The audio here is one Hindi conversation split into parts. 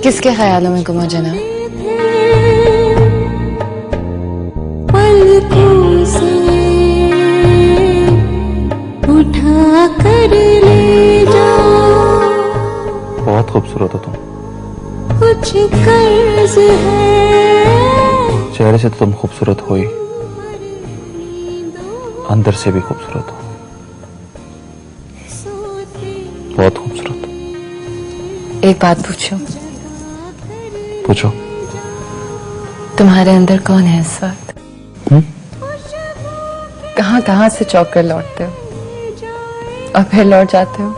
किसके ख्यालों में गुम हो जनाब? पलकों से उठा कर ले जाओ। बहुत खूबसूरत हो तुम। कुछ कर्ज है, चेहरे से तो तुम खूबसूरत हो ही, अंदर से भी खूबसूरत हो, बहुत खूबसूरत। एक बात पूछूं? पूछो। तुम्हारे अंदर कौन है इस वक्त? कहां कहां से चौंक कर लौटते हो और फिर लौट जाते हो?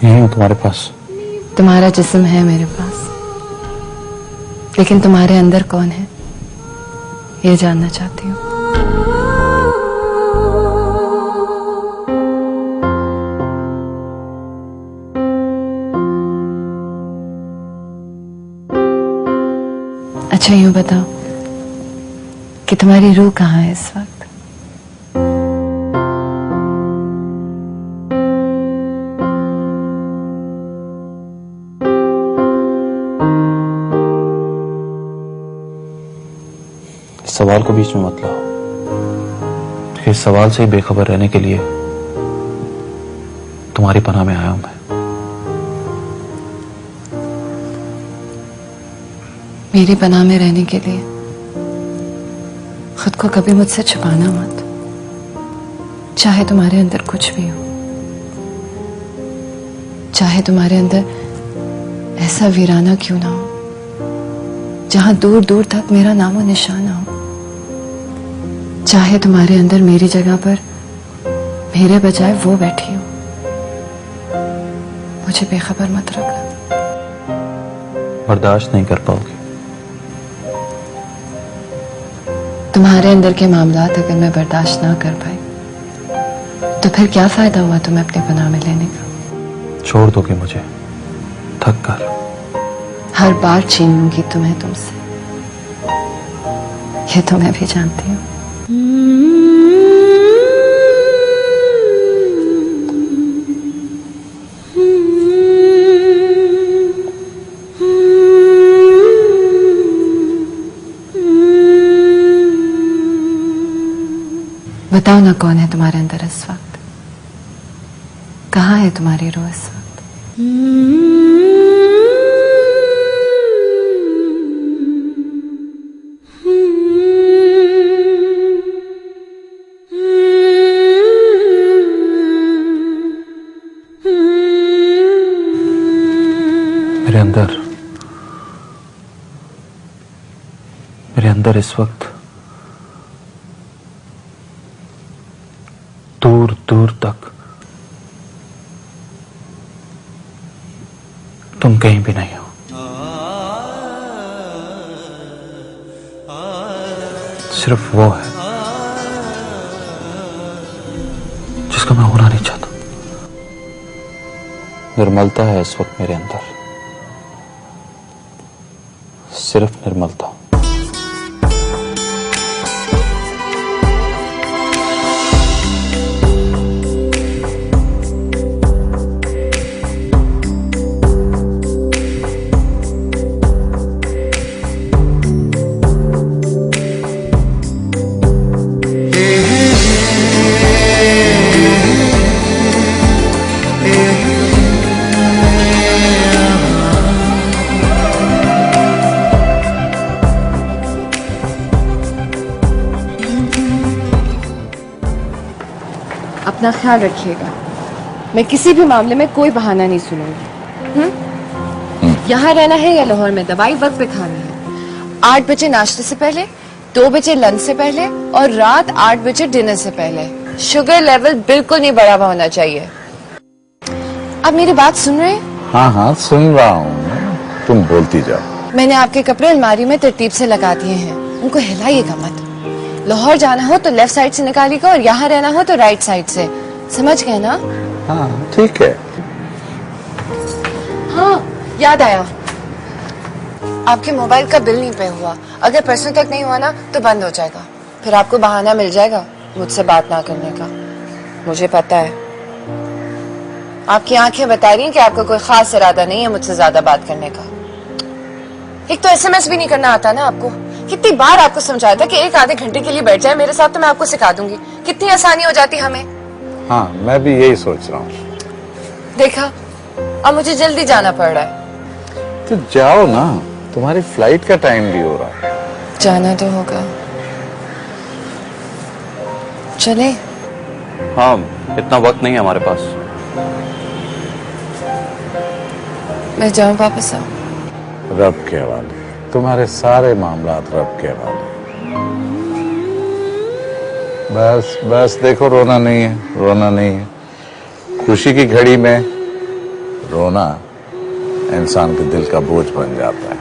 यही हूं तुम्हारे पास। तुम्हारा जिस्म है मेरे पास, लेकिन तुम्हारे अंदर कौन है ये जानना चाहती हूँ। अच्छा यूं बताओ कि तुम्हारी रूह कहाँ है इस वक्त? इस सवाल को बीच में मत लाओ। इस सवाल से ही बेखबर रहने के लिए तुम्हारी पनाह में आया हूं मैं। मेरी पनाह में रहने के लिए खुद को कभी मुझसे छुपाना मत, चाहे तुम्हारे अंदर कुछ भी हो, चाहे तुम्हारे अंदर ऐसा वीराना क्यों ना हो जहां दूर दूर तक मेरा नामो निशान ना हो, चाहे तुम्हारे अंदर मेरी जगह पर मेरे बजाय वो बैठी हो, मुझे बेखबर मत रखना। बर्दाश्त नहीं कर पाओगे। तुम्हारे अंदर के मामलात अगर मैं बर्दाश्त ना कर पाई तो फिर क्या फायदा हुआ तुम्हें अपनी पनाह में लेने का? छोड़ दोगे मुझे थक कर? हर बार छीन लूंगी तुम्हें तुमसे, ये तो मैं भी जानती हूँ। बताओ ना कौन है तुम्हारे अंदर इस वक्त? कहाँ है तुम्हारी रूह इस वक्त? मेरे अंदर इस वक्त दूर दूर तक तुम कहीं भी नहीं हो। सिर्फ वो है जिसका मैं होना नहीं चाहता। निर्मलता है इस वक्त मेरे अंदर, सिर्फ निर्मलता। अपना ख्याल रखिएगा, मैं किसी भी मामले में कोई बहाना नहीं सुनूंगी। यहाँ रहना है या लाहौर में? दवाई वक्त पे खानी है। 8 बजे नाश्ते से पहले, 2 बजे लंच से पहले और रात 8 बजे डिनर से पहले। शुगर लेवल बिल्कुल नहीं बढ़ा हुआ होना चाहिए। आप मेरी बात सुन रहे हैं? हाँ हाँ सुन रहा हूँ, तुम बोलती जाओ। मैंने आपके कपड़े अलमारी में तरतीब से लगा दिए हैं, उनको हिलाइएगा मत। लाहौर जाना हो तो लेफ्ट साइड से निकालिएगा और यहाँ रहना हो तो राइट साइड से। समझ गए ना? हाँ ठीक है। हाँ याद आया, आपके मोबाइल का बिल नहीं पे हुआ। अगर परसों तक नहीं हुआ ना तो बंद हो जाएगा, फिर आपको बहाना मिल जाएगा मुझसे बात ना करने का। मुझे पता है, आपकी आंखें बता रही हैं कि आपका कोई खास इरादा नहीं है मुझसे ज्यादा बात करने का। एक तो एसएमएस भी नहीं करना आता ना आपको। कितनी बार आपको समझाया था कि एक आधे घंटे के लिए बैठ जाए मेरे साथ तो मैं आपको सिखा दूंगी, कितनी आसानी हो जाती हमें। हाँ, मैं भी यही सोच रहा हूँ। देखा, अब मुझे जल्दी जाना पड़ रहा है। तो जाओ ना, तुम्हारी फ्लाइट का टाइम भी हो रहा है। जाना तो होगा, चले। हाँ, इतना वक्त नहीं है हमारे पास। मैं जाऊं वापस आऊं? रब के हवाले, तुम्हारे सारे मामलात रब के हवाले। बस बस देखो, रोना नहीं है, रोना नहीं है। खुशी की घड़ी में रोना इंसान के दिल का बोझ बन जाता है।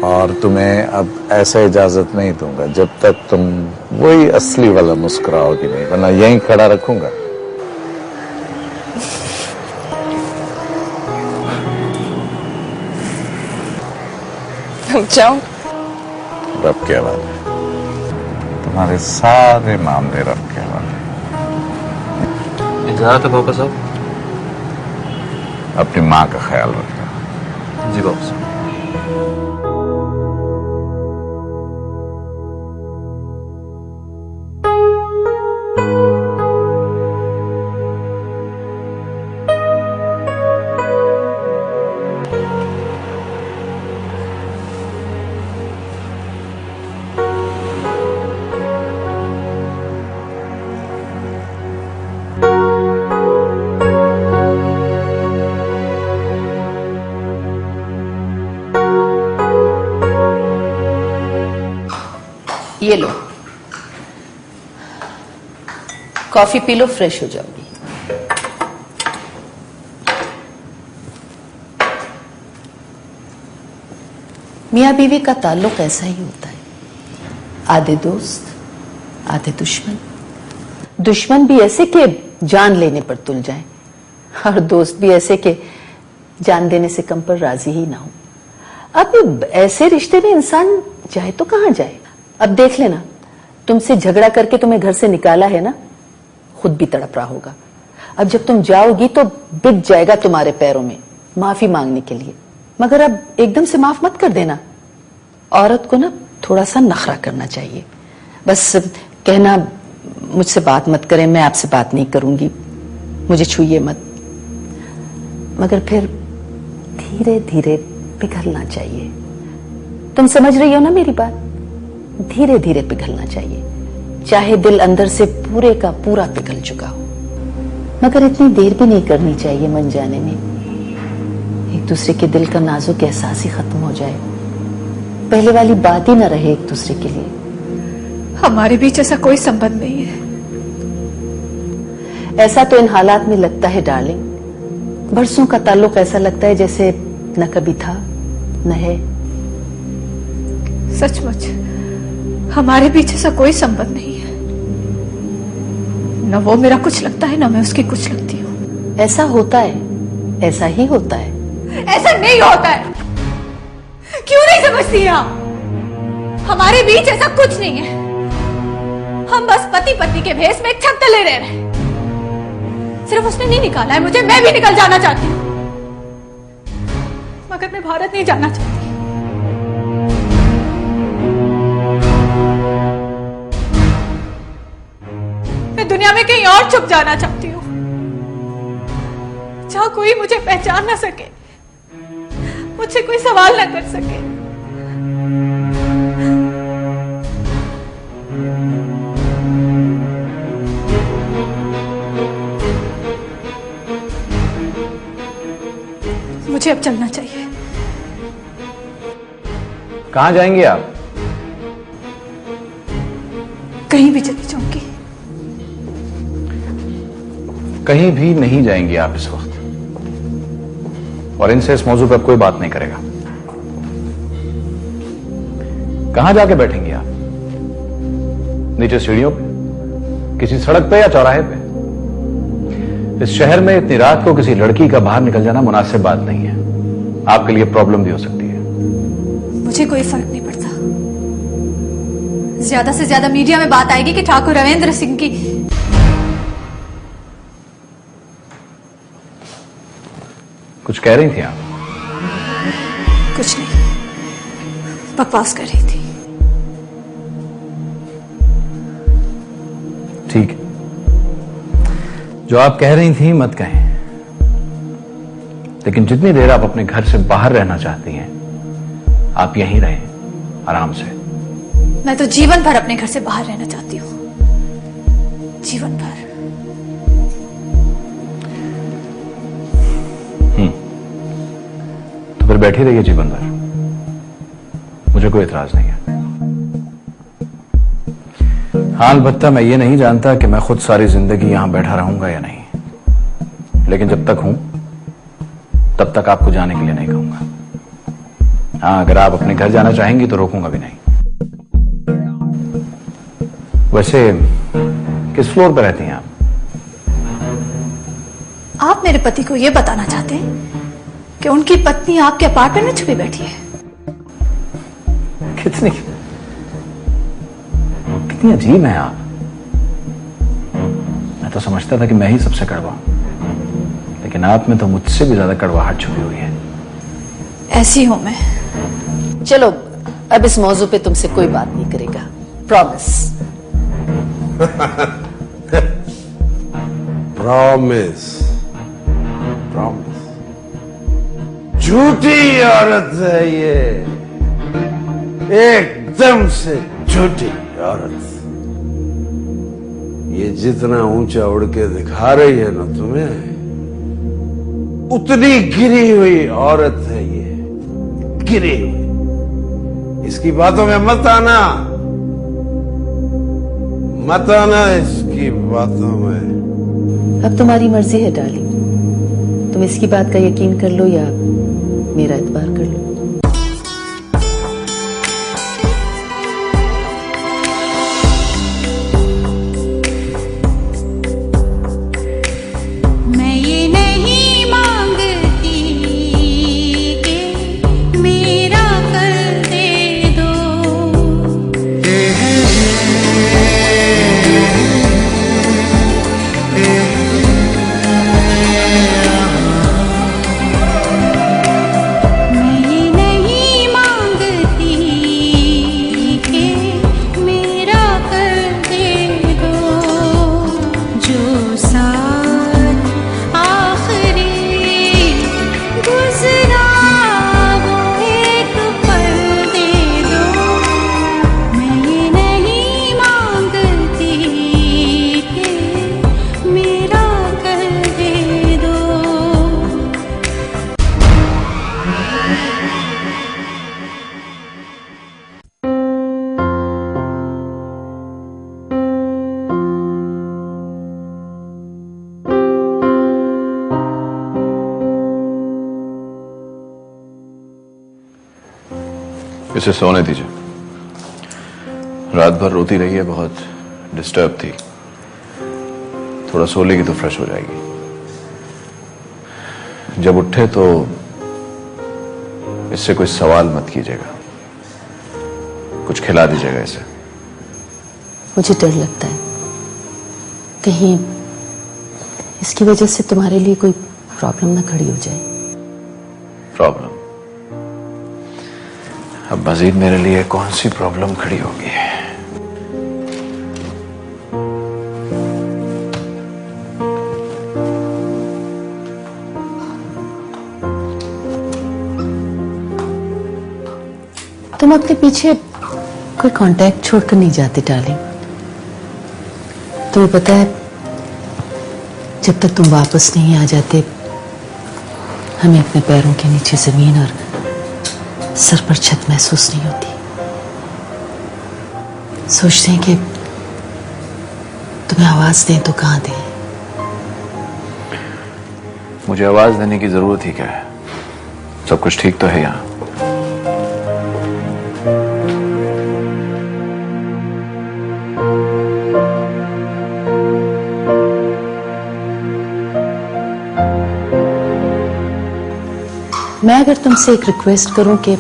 और तुम्हें अब ऐसा इजाजत नहीं दूंगा जब तक तुम वही असली वाला मुस्कुराओगी नहीं, वरना यहीं खड़ा रखूंगा। जाऊं? रब के हवाले, तुम्हारे सारे मामले रब के हवाले। इजाजत है बाबा साहब। अपनी माँ का ख्याल रखना। जी बाबा साहब। ये लो, कॉफी पी लो, फ्रेश हो जाओगी। मियाँ बीवी का ताल्लुक ऐसा ही होता है, आधे दोस्त आधे दुश्मन। दुश्मन भी ऐसे कि जान लेने पर तुल जाए, और दोस्त भी ऐसे कि जान देने से कम पर राजी ही ना हो। अब ऐसे रिश्ते में इंसान जाए तो कहां जाए? अब देख लेना, तुमसे झगड़ा करके तुम्हें घर से निकाला है ना, खुद भी तड़प रहा होगा। अब जब तुम जाओगी तो बिक जाएगा तुम्हारे पैरों में माफी मांगने के लिए। मगर अब एकदम से माफ मत कर देना। औरत को ना थोड़ा सा नखरा करना चाहिए। बस कहना, मुझसे बात मत करें, मैं आपसे बात नहीं करूंगी, मुझे छूइए मत। मगर फिर धीरे धीरे पिघलना चाहिए। तुम समझ रही हो ना मेरी बात? धीरे धीरे पिघलना चाहिए, चाहे दिल अंदर से पूरे का पूरा पिघल चुका हो। मगर इतनी देर भी नहीं करनी चाहिए मन जाने में। एक दूसरे के दिल का नाजुक एहसास ही खत्म हो जाए, पहले वाली बात ही ना रहे एक दूसरे के लिए। हमारे बीच ऐसा कोई संबंध नहीं है। ऐसा तो इन हालात में लगता है डार्लिंग। बरसों का ताल्लुक ऐसा लगता है जैसे न कभी था न है। सचमुच हमारे बीच ऐसा कोई संबंध नहीं है। न वो मेरा कुछ लगता है, न मैं उसकी कुछ लगती हूँ। ऐसा होता है, ऐसा ही होता है। ऐसा नहीं होता है। क्यों नहीं समझती आप? हमारे बीच ऐसा कुछ नहीं है। हम बस पति पत्नी के भेष में एक छत तले रह रहे हैं। सिर्फ उसने नहीं निकाला है मुझे, मैं भी निकल जाना चाहती हूँ, मगर मैं भारत नहीं जाना चाहती। मैं दुनिया में कहीं और छुप जाना चाहती हूँ, जहां कोई मुझे पहचान ना सके, मुझसे कोई सवाल ना कर सके। मुझे अब चलना चाहिए। कहाँ जाएंगे आप? कहीं भी चली जाऊंगी। कहीं भी नहीं जाएंगे आप इस वक्त, और इनसे इस मौजू पर कोई बात नहीं करेगा। कहां जाके बैठेंगे आप? नीचे सीढ़ियों पे, किसी सड़क पे या चौराहे पे? इस शहर में इतनी रात को किसी लड़की का बाहर निकल जाना मुनासिब बात नहीं है। आपके लिए प्रॉब्लम भी हो सकती है। मुझे कोई फर्क नहीं पड़ता। ज्यादा से ज्यादा मीडिया में बात आएगी कि ठाकुर रविंद्र सिंह की कुछ कह रही थी आप? कुछ नहीं, बकवास कर रही थी। ठीक है, जो आप कह रही थी मत कहें, लेकिन जितनी देर आप अपने घर से बाहर रहना चाहती हैं, आप यहीं रहें आराम से। मैं तो जीवन भर अपने घर से बाहर रहना चाहती हूँ, जीवन भर। तो फिर बैठी रहिए जीवन भर, मुझे कोई एतराज नहीं है। हाँ, अलबत्ता मैं ये नहीं जानता कि मैं खुद सारी जिंदगी यहां बैठा रहूंगा या नहीं, लेकिन जब तक हूं तब तक आपको जाने के लिए नहीं कहूंगा। हाँ, अगर आप अपने घर जाना चाहेंगी तो रोकूंगा भी नहीं। वैसे किस फ्लोर पर रहती हैं आप? आप मेरे पति को यह बताना चाहते हैं कि उनकी पत्नी आपके अपार्टमेंट में छुपी बैठी है? कितनी अजीब हैं आप। मैं तो समझता था कि मैं ही सबसे कड़वा हूं, लेकिन आप में तो मुझसे भी ज्यादा कड़वाहट छुपी हुई है। ऐसी हूं मैं। चलो, अब इस मौजू पे तुमसे कोई बात नहीं करेगा, प्रॉमिस। Promise, promise. झूठी औरत है ये, एकदम से झूठी औरत। ये जितना ऊंचा उड़ के दिखा रही है ना तुम्हें, उतनी गिरी हुई औरत है ये, गिरी हुई। इसकी बातों में मत आना, मत आना इसकी बातों में। अब तुम्हारी मर्जी है डार्लिंग, तुम इसकी बात का यकीन कर लो या मेरा एतबार कर लो। मैं ये नहीं मांगती कि मेरा कर दे दो, मैं ये नहीं मांगती कि मेरा कर दे दो, जो साथ आखिरी गुजरा वो एक पल दे दो। मैं ये नहीं मांगती कि मेरा कर दे दो। इसे सोने दीजिए, रात भर रोती रही है, बहुत डिस्टर्ब थी। थोड़ा सो लेगी तो फ्रेश हो जाएगी। जब उठे तो इससे कोई सवाल मत कीजिएगा, कुछ खिला दीजिएगा इसे। मुझे डर लगता है कहीं इसकी वजह से तुम्हारे लिए कोई प्रॉब्लम ना खड़ी हो जाए। प्रॉब्लम? अब मजीद मेरे लिए कौन सी प्रॉब्लम खड़ी होगी? तुम अपने पीछे कोई कांटेक्ट छोड़कर नहीं जाती डार्लिंग। तुम्हें पता है, जब तक तुम वापस नहीं आ जाते, हमें अपने पैरों के नीचे जमीन और सर पर छत महसूस नहीं होती। सोचते हैं कि तुम्हें आवाज दें तो कहां दें। मुझे आवाज देने की जरूरत ही क्या है? सब कुछ ठीक तो है यहां। मैं अगर तुमसे एक रिक्वेस्ट करूं कि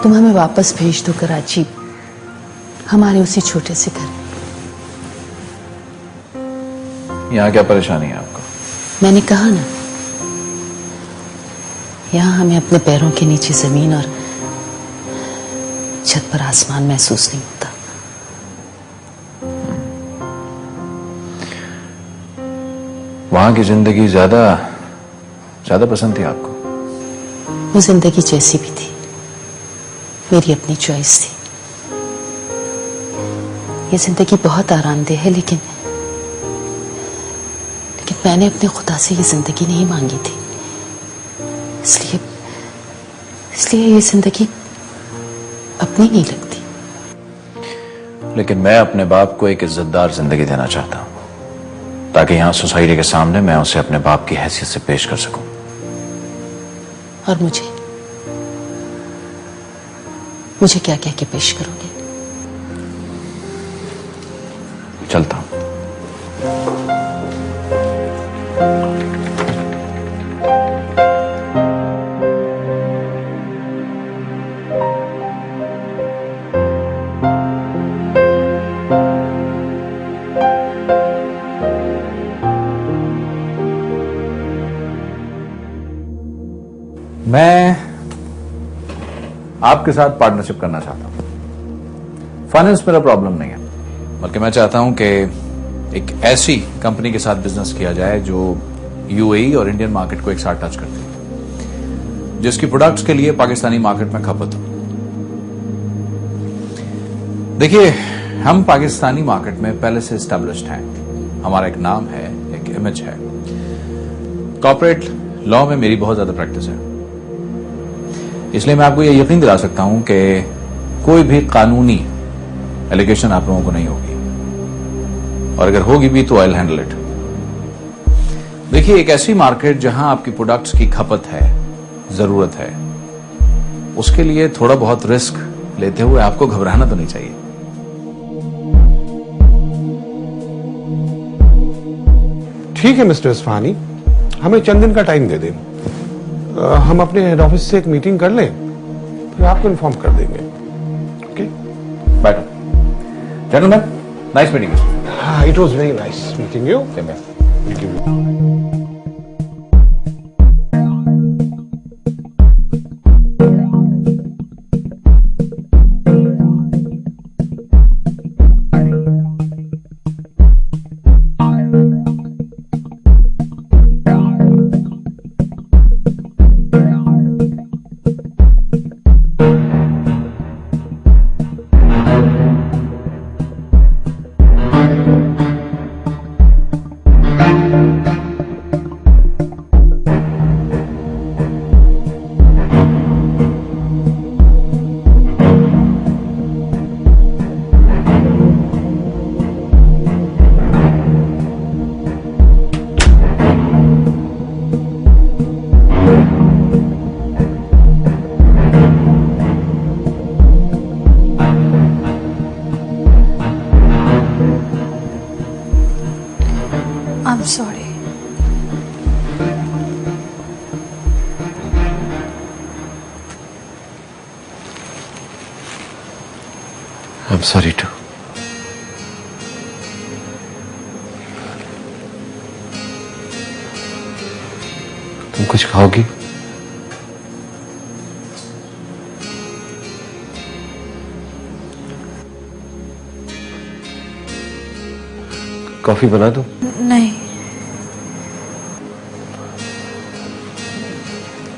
तुम हमें वापस भेज दो कराची, हमारे उसी छोटे से घर। यहां क्या परेशानी है आपको? मैंने कहा ना, यहाँ हमें अपने पैरों के नीचे जमीन और छत पर आसमान महसूस नहीं होता। वहां की जिंदगी ज्यादा पसंद थी आपको? वो जिंदगी जैसी भी थी, मेरी अपनी चॉइस थी। ये जिंदगी बहुत आरामदेह है, लेकिन मैंने अपने खुदा से ये जिंदगी नहीं मांगी थी। इसलिए ये जिंदगी अपनी नहीं लगती। लेकिन मैं अपने बाप को एक इज्जतदार जिंदगी देना चाहता हूं, ताकि यहां सोसाइटी के सामने मैं उसे अपने बाप की हैसियत से पेश कर सकूं। और मुझे क्या कह के पेश करोगे? चलता हूं। मैं आपके साथ पार्टनरशिप करना चाहता हूं। फाइनेंस मेरा प्रॉब्लम नहीं है, बल्कि मैं चाहता हूं कि एक ऐसी कंपनी के साथ बिजनेस किया जाए जो यूएई और इंडियन मार्केट को एक साथ टच करती है, जिसकी प्रोडक्ट्स के लिए पाकिस्तानी मार्केट में खपत हो। देखिए, हम पाकिस्तानी मार्केट में पहले से एस्टेब्लिश्ड हैं, हमारा एक नाम है, एक इमेज है। कॉर्पोरेट लॉ में मेरी बहुत ज्यादा प्रैक्टिस है, इसलिए मैं आपको यह यकीन दिला सकता हूं कि कोई भी कानूनी एलिगेशन आप लोगों को नहीं होगी, और अगर होगी भी तो आई विल हैंडल इट। देखिए, एक ऐसी मार्केट जहां आपकी प्रोडक्ट्स की खपत है, जरूरत है, उसके लिए थोड़ा बहुत रिस्क लेते हुए आपको घबराना तो नहीं चाहिए। ठीक है मिस्टर इस्फहानी, हमें चंद दिन का टाइम दे दें। हम अपने हेड ऑफिस से एक मीटिंग कर लें, फिर आपको इन्फॉर्म कर देंगे। ओके, बैठो। Gentleman, nice meeting you. हाँ, it was very nice meeting you. Thank you. I'm sorry. I'm sorry too. तुम कुछ खाओगी? कॉफी बना दूं? नहीं।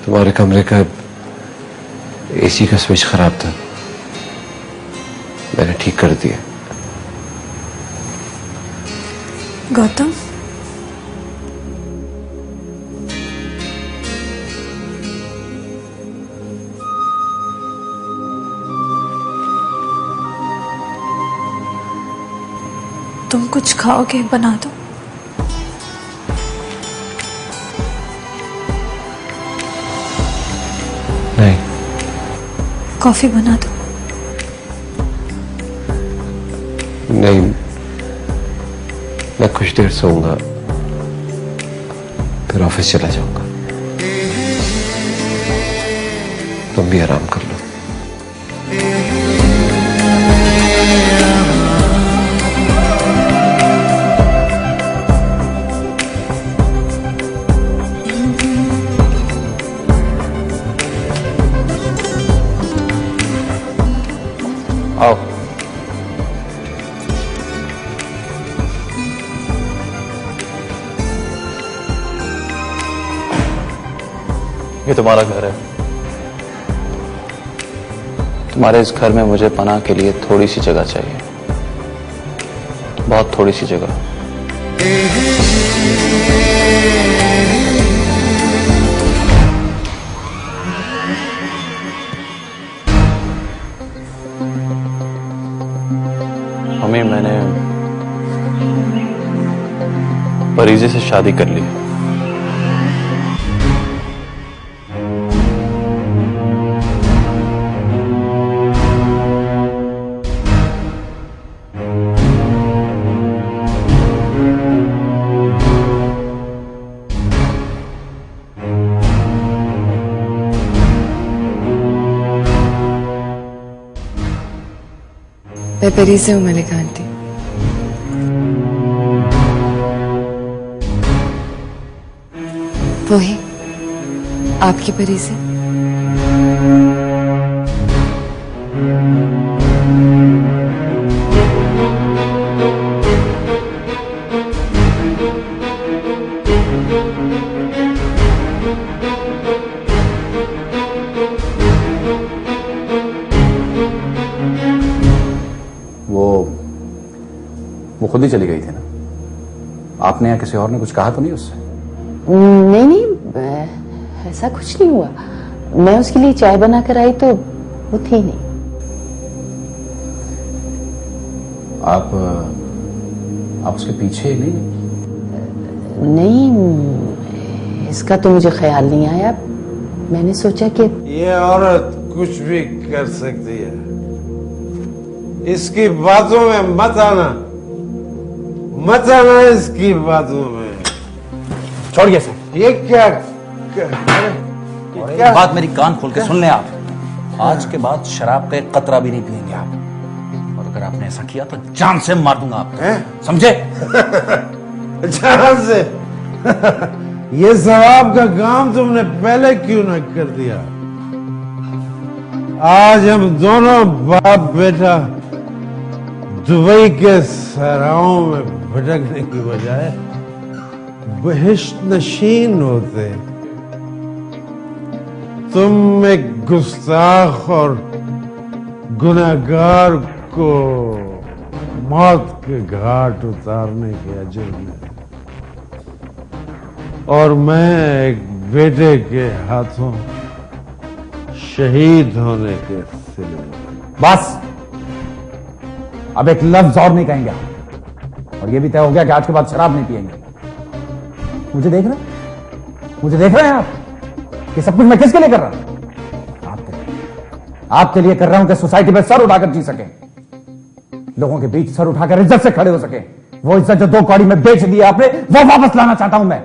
तुम्हारे कमरे का एसी का स्विच खराब था, मैंने ठीक कर दिया। गौतम, तुम कुछ खाओगे? बना दो। नहीं। कॉफी बना दो। नहीं, मैं कुछ देर सोऊंगा, फिर ऑफिस चला जाऊंगा। तुम भी आराम कर लो। आओ। ये तुम्हारा घर है। तुम्हारे इस घर में मुझे पनाह के लिए थोड़ी सी जगह चाहिए, बहुत थोड़ी सी जगह। मम्मी, मैंने परीजे से शादी कर ली। मैं परी से हूँ मलिका आंटी। वही आपकी परी से। वो खुद ही चली गई थी ना? आपने या किसी और ने कुछ कहा तो नहीं उससे? नहीं नहीं, ऐसा कुछ नहीं हुआ। मैं उसके लिए चाय बना कर आई तो वो थी नहीं। आप उसके पीछे नहीं? नहीं, इसका तो मुझे ख्याल नहीं आया। मैंने सोचा कि ये औरत कुछ भी कर सकती है, इसकी बातों में मत आना, मत आना इसकी बातों में। छोड़िए सर। ये क्या और एक बात मेरी कान खोल के सुन लें आप, आज के बाद शराब का एक कतरा भी नहीं पिएंगे आप, और अगर आपने ऐसा किया तो जान से मार दूंगा आपको, समझे? जान से? ये सवाब का काम तुमने पहले क्यों न कर दिया? आज हम दोनों बाप बेटा दुबई के सहराओं में भटकने की बजाय बहिश्त नशीन होते। तुम एक गुस्ताख और गुनहगार को मौत के घाट उतारने के अजर में, और मैं एक बेटे के हाथों शहीद होने के सिले में। बस अब एक लफ्ज और नहीं कहेंगे आप, और ये भी तय हो गया कि आज के बाद शराब नहीं पिएंगे। मुझे देख रहे हैं आप कि सब कुछ मैं किसके लिए कर रहा हूं? आपके लिए कर रहा हूं कि सोसाइटी में सर उठाकर जी सके, लोगों के बीच सर उठाकर इज्जत से खड़े हो सके। वो इज्जत जो 2 कौड़ी में बेच दी आपने, वो वापस लाना चाहता हूं मैं।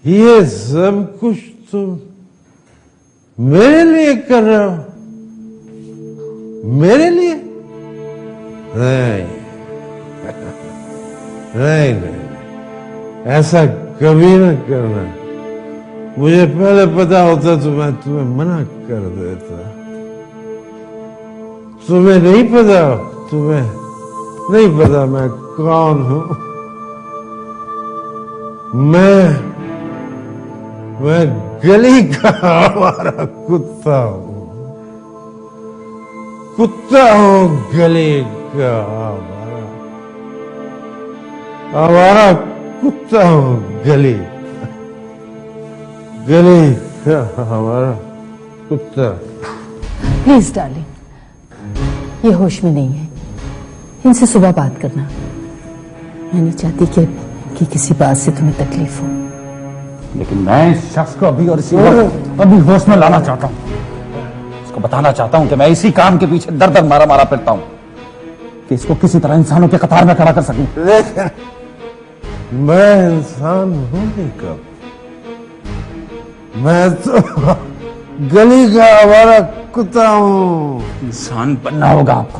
ये सब कुछ तुम मेरे लिए कर रहे हो? मेरे लिए? नहीं नहीं नहीं, ऐसा कभी न करना। मुझे पहले पता होता तो मैं तुम्हें मना कर देता। तुम्हें नहीं पता मैं कौन हूं। मैं गली का आवारा कुत्ता हूं। गली का आवारा कुत्ता हूं। गली का आवारा कुत्ता। प्लीज डार्लिंग, ये होश में नहीं है। इनसे सुबह बात करना। मैं नहीं चाहती कि किसी बात से तुम्हें तकलीफ हो। लेकिन मैं इस शख्स को अभी और इसी वक्त अभी होश में लाना चाहता हूं। इसको बताना चाहता हूं कि मैं इसी काम के पीछे दर दर मारा फिरता हूं कि इसको किसी तरह इंसानों के कतार में खड़ा कर सकूं। लेकिन मैं इंसान हूं नहीं कब। मैं तो गली का आवारा कुत्ता हूं। इंसान बनना होगा आपको।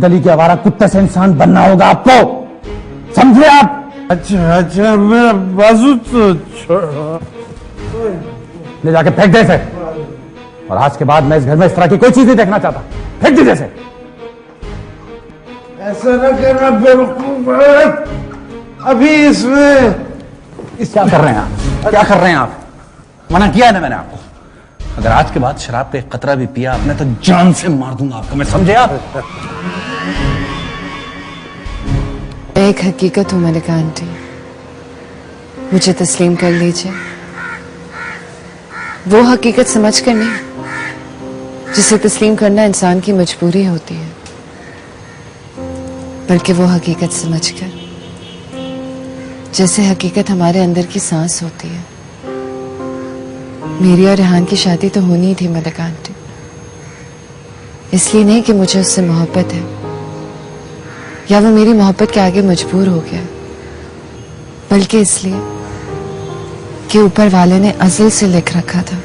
गली के आवारा कुत्ते से इंसान बनना होगा आपको, समझे आप? अच्छा, मेरा बाजू तो छोड़ो। ले जाके फेंक दे इसे। और आज के बाद मैं इस घर में इस तरह की कोई चीज नहीं देखना चाहता। फेंक दे जैसे। ऐसा न करना बेवकूफ, अभी इसमें क्या कर रहे हैं आप? क्या कर रहे हैं आप? मना किया है ना मैंने आपको। अगर आज के बाद शराब पे एक कतरा भी पिया आपने तो जान से मार दूंगा आपको, मैं समझे आप? एक हकीकत हूं मलिका आंटी, मुझे तस्लीम कर लीजिए। वो हकीकत समझ कर नहीं जिसे तस्लीम करना इंसान की मजबूरी होती है, बल्कि वो हकीकत समझकर जैसे हकीकत हमारे अंदर की सांस होती है। मेरी और रेहान की शादी तो होनी ही थी मलिका आंटी, इसलिए नहीं कि मुझे उससे मोहब्बत है या वो मेरी मोहब्बत के आगे मजबूर हो गया, बल्कि इसलिए कि ऊपर वाले ने अज़ल से लिख रखा था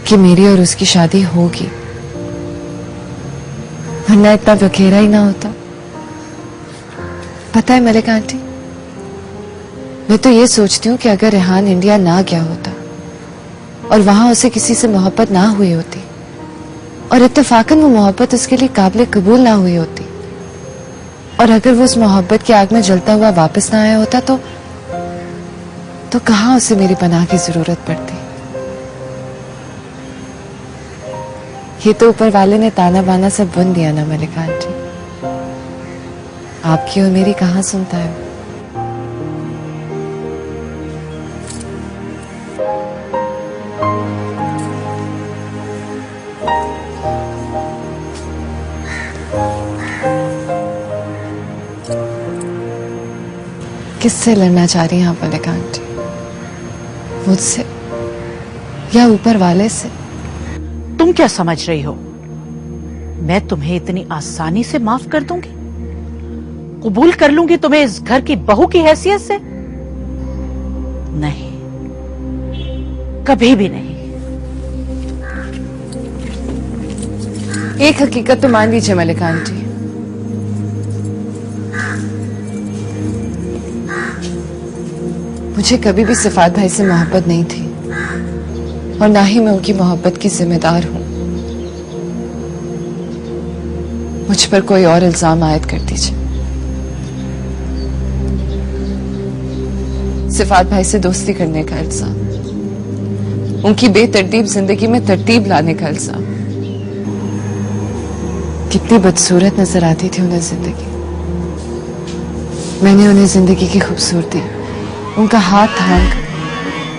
कि मेरी और उसकी शादी होगी, वरना इतना बखेरा ही ना होता। पता है मलिका आंटी, मैं तो ये सोचती हूँ कि अगर रेहान इंडिया ना गया होता और वहां उसे किसी से मोहब्बत ना हुई होती और इत्तेफाकन वो मोहब्बत उसके लिए काबिल कबूल ना हुई होती और अगर वो उस मोहब्बत की आग में जलता हुआ वापस ना आया होता तो कहां उसे मेरी पनाह की जरूरत पड़ती। ये तो ऊपर वाले ने ताना बाना सब बुन दिया ना मलिका आंटी, आपकी और मेरी कहां सुनता है। किससे लड़ना चाह रही हैं आप मलिका आंटी? मुझसे या ऊपर वाले से? तुम क्या समझ रही हो मैं तुम्हें इतनी आसानी से माफ कर दूंगी? कबूल कर लूंगी तुम्हें इस घर की बहू की हैसियत से? नहीं, कभी भी नहीं। एक हकीकत तो मान लीजिए मलिका आंटी, मुझे कभी भी सिफात भाई से मोहब्बत नहीं थी और ना ही मैं उनकी मोहब्बत की जिम्मेदार हूं। मुझ पर कोई और इल्जाम आयद कर दीजिए। सिफात भाई से दोस्ती करने का इल्जाम, उनकी बेतरतीब जिंदगी में तरतीब लाने का इल्जाम। कितनी बदसूरत नजर आती थी उन्हें जिंदगी। मैंने उन्हें जिंदगी की खूबसूरती उनका हाथ थाम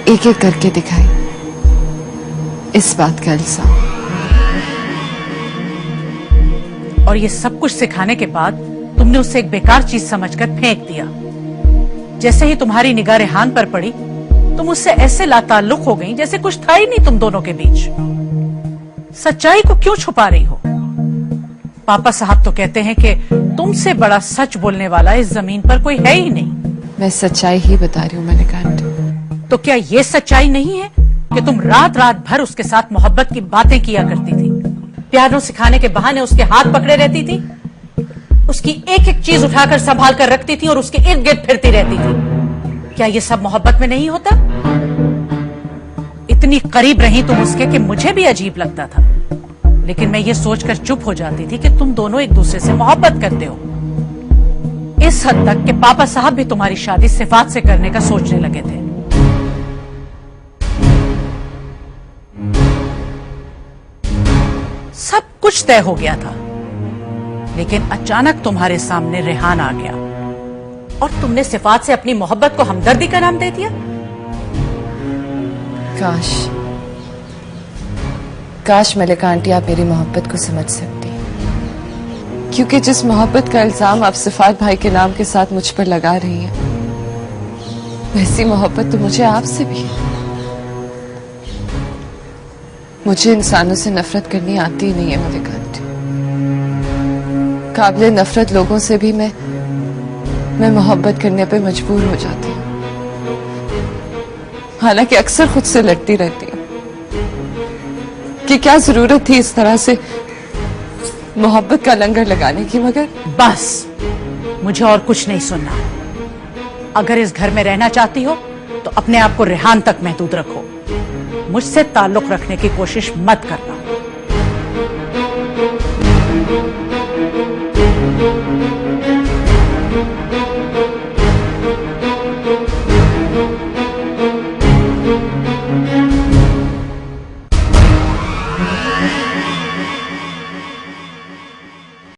एक एक करके दिखाई, इस बात का इल्जाम। और ये सब कुछ सिखाने के बाद तुमने उसे एक बेकार चीज समझकर फेंक दिया। जैसे ही तुम्हारी निगाह रेहान पर पड़ी तुम उससे ऐसे लाताल्लुक हो गई जैसे कुछ था ही नहीं तुम दोनों के बीच। सच्चाई को क्यों छुपा रही हो? पापा साहब तो कहते हैं कि तुमसे बड़ा सच बोलने वाला इस जमीन पर कोई है ही नहीं। मैं सच्चाई ही बता रही हूँ मलिका आंटी। तो क्या ये सच्चाई नहीं है कि तुम रात रात भर उसके साथ मोहब्बत की बातें किया करती थी, प्यानो सिखाने के बहाने उसके हाथ पकड़े रहती थी, उसकी एक एक चीज उठाकर संभाल कर रखती थी और उसके इर्द गिर्द फिरती रहती थी? क्या ये सब मोहब्बत में नहीं होता? इतनी करीब रही तुम उसके कि मुझे भी अजीब लगता था, लेकिन मैं ये सोचकर चुप हो जाती थी कि तुम दोनों एक दूसरे से मोहब्बत करते हो। इस हद तक कि पापा साहब भी तुम्हारी शादी सिफात से करने का सोचने लगे थे। सब कुछ तय हो गया था, लेकिन अचानक तुम्हारे सामने रेहान आ गया और तुमने सिफात से अपनी मोहब्बत को हमदर्दी का नाम दे दिया। काश मलिका आंटी आप मेरी मोहब्बत को समझ सकती, क्योंकि जिस मोहब्बत का इल्जाम आप सिफात भाई के नाम के साथ मुझ पर लगा रही हैं, वैसी मोहब्बत तो मुझे आपसे भी है। मुझे इंसानों से नफरत करनी आती ही नहीं है मलिका आंटी। काबिले नफरत लोगों से भी मैं मोहब्बत करने पे मजबूर हो जाती हूँ, हालांकि अक्सर खुद से लड़ती रहती हूँ कि क्या जरूरत थी इस तरह से मोहब्बत का लंगर लगाने की। मगर बस, मुझे और कुछ नहीं सुनना। अगर इस घर में रहना चाहती हो तो अपने आप को रेहान तक महदूद रखो, मुझसे ताल्लुक रखने की कोशिश मत करना। हैं।